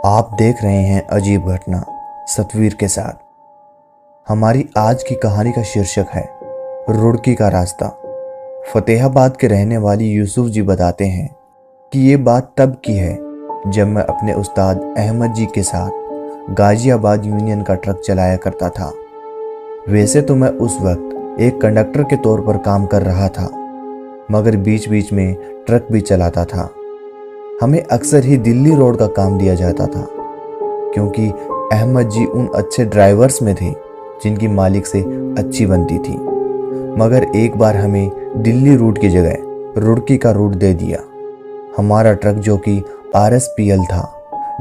आप देख रहे हैं अजीब घटना सतवीर के साथ। हमारी आज की कहानी का शीर्षक है रुड़की का रास्ता। फतेहाबाद के रहने वाली यूसुफ जी बताते हैं कि ये बात तब की है जब मैं अपने उस्ताद अहमद जी के साथ गाजियाबाद यूनियन का ट्रक चलाया करता था। वैसे तो मैं उस वक्त एक कंडक्टर के तौर पर काम कर रहा था, मगर बीच बीच में ट्रक भी चलाता था। हमें अक्सर ही दिल्ली रोड का काम दिया जाता था, क्योंकि अहमद जी उन अच्छे ड्राइवर्स में थे जिनकी मालिक से अच्छी बनती थी। मगर एक बार हमें दिल्ली रूट की जगह रुड़की का रूट दे दिया। हमारा ट्रक जो कि RSPL था,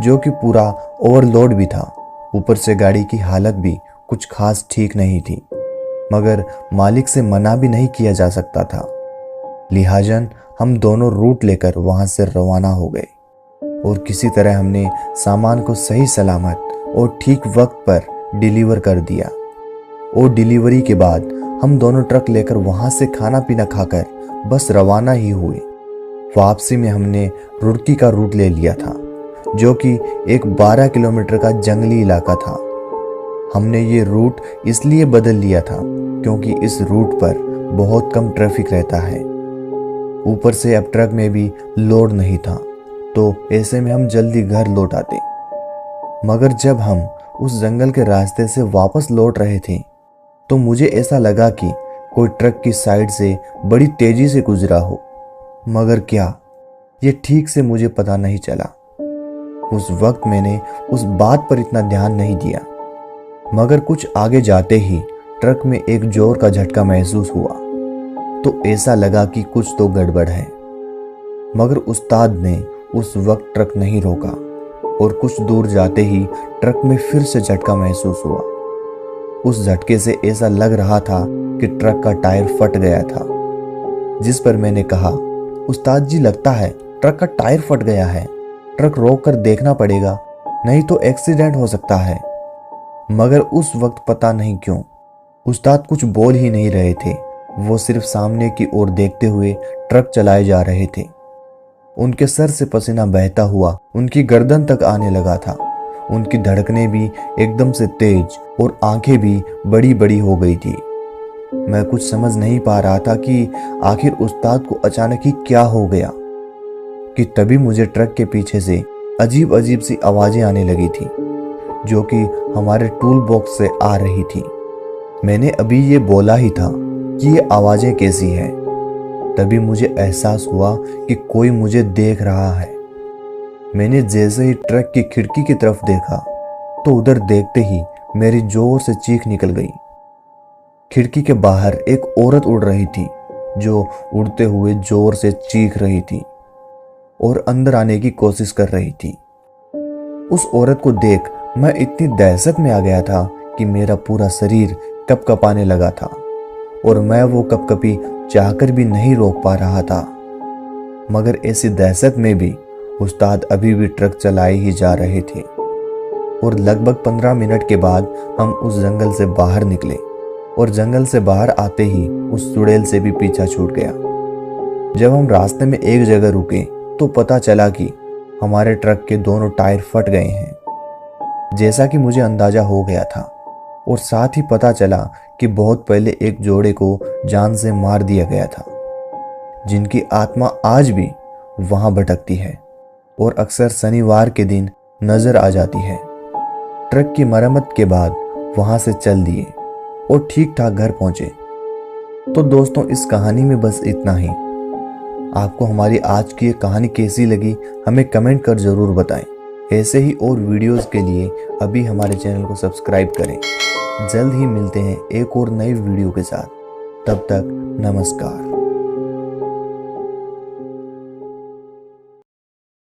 जो कि पूरा ओवरलोड भी था, ऊपर से गाड़ी की हालत भी कुछ खास ठीक नहीं थी, मगर मालिक से मना भी नहीं किया जा सकता था। लिहाजन हम दोनों रूट लेकर वहां से रवाना हो गए और किसी तरह हमने सामान को सही सलामत और ठीक वक्त पर डिलीवर कर दिया। और डिलीवरी के बाद हम दोनों ट्रक लेकर वहां से खाना पीना खाकर बस रवाना ही हुए। वापसी में हमने रुड़की का रूट ले लिया था, जो कि एक 12 किलोमीटर का जंगली इलाका था। हमने ये रूट इसलिए बदल लिया था क्योंकि इस रूट पर बहुत कम ट्रैफिक रहता है। ऊपर से अब ट्रक में भी लोड नहीं था, तो ऐसे में हम जल्दी घर लौट आते। मगर जब हम उस जंगल के रास्ते से वापस लौट रहे थे, तो मुझे ऐसा लगा कि कोई ट्रक की साइड से बड़ी तेजी से गुजरा हो, मगर क्या, ये ठीक से मुझे पता नहीं चला। उस वक्त मैंने उस बात पर इतना ध्यान नहीं दिया, मगर कुछ आगे जाते ही ट्रक में एक जोर का झटका महसूस हुआ, तो ऐसा लगा कि कुछ तो गड़बड़ है। मगर उस्ताद ने उस वक्त ट्रक नहीं रोका और कुछ दूर जाते ही ट्रक में फिर से झटका महसूस हुआ। उस झटके से ऐसा लग रहा था कि ट्रक का टायर फट गया था, जिस पर मैंने कहा, उस्ताद जी लगता है ट्रक का टायर फट गया है, ट्रक रोक कर देखना पड़ेगा, नहीं तो एक्सीडेंट हो सकता है। मगर उस वक्त पता नहीं क्यों उस्ताद कुछ बोल ही नहीं रहे थे। वो सिर्फ सामने की ओर देखते हुए ट्रक चलाए जा रहे थे। उनके सर से पसीना बहता हुआ उनकी गर्दन तक आने लगा था। उनकी धड़कनें भी एकदम से तेज और आंखें भी बड़ी बड़ी हो गई थी। मैं कुछ समझ नहीं पा रहा था कि आखिर उस्ताद को अचानक ही क्या हो गया, कि तभी मुझे ट्रक के पीछे से अजीब अजीब सी आवाजें आने लगी थी, जो कि हमारे टूल बॉक्स से आ रही थी। मैंने अभी ये बोला ही था कि ये आवाजें कैसी हैं। तभी मुझे एहसास हुआ कि कोई मुझे देख रहा है। मैंने जैसे ही ट्रक की खिड़की की तरफ देखा, तो उधर देखते ही मेरी जोर से चीख निकल गई। खिड़की के बाहर एक औरत उड़ रही थी, जो उड़ते हुए जोर से चीख रही थी और अंदर आने की कोशिश कर रही थी। उस औरत को देख मैं इतनी दहशत में आ गया था कि मेरा पूरा शरीर कपकपाने लगा था और मैं वो कपकपी चाहकर भी नहीं रोक पा रहा था। मगर ऐसी दहशत में भी उस्ताद अभी भी ट्रक चलाए ही जा रहे थे और लगभग 15 मिनट के बाद हम उस जंगल से बाहर निकले और जंगल से बाहर आते ही उस चुड़ैल से भी पीछा छूट गया। जब हम रास्ते में एक जगह रुके, तो पता चला कि हमारे ट्रक के दोनों टायर फट गए हैं, जैसा कि मुझे अंदाजा हो गया था। और साथ ही पता चला कि बहुत पहले एक जोड़े को जान से मार दिया गया था, जिनकी आत्मा आज भी वहां भटकती है और अक्सर शनिवार के दिन नजर आ जाती है। ट्रक की मरम्मत के बाद वहां से चल दिए और ठीक ठाक घर पहुंचे। तो दोस्तों, इस कहानी में बस इतना ही। आपको हमारी आज की ये कहानी कैसी लगी, हमें कमेंट कर जरूर बताएं। ऐसे ही और वीडियोस के लिए अभी हमारे चैनल को सब्सक्राइब करें। जल्द ही मिलते हैं एक और नई वीडियो के साथ। तब तक नमस्कार।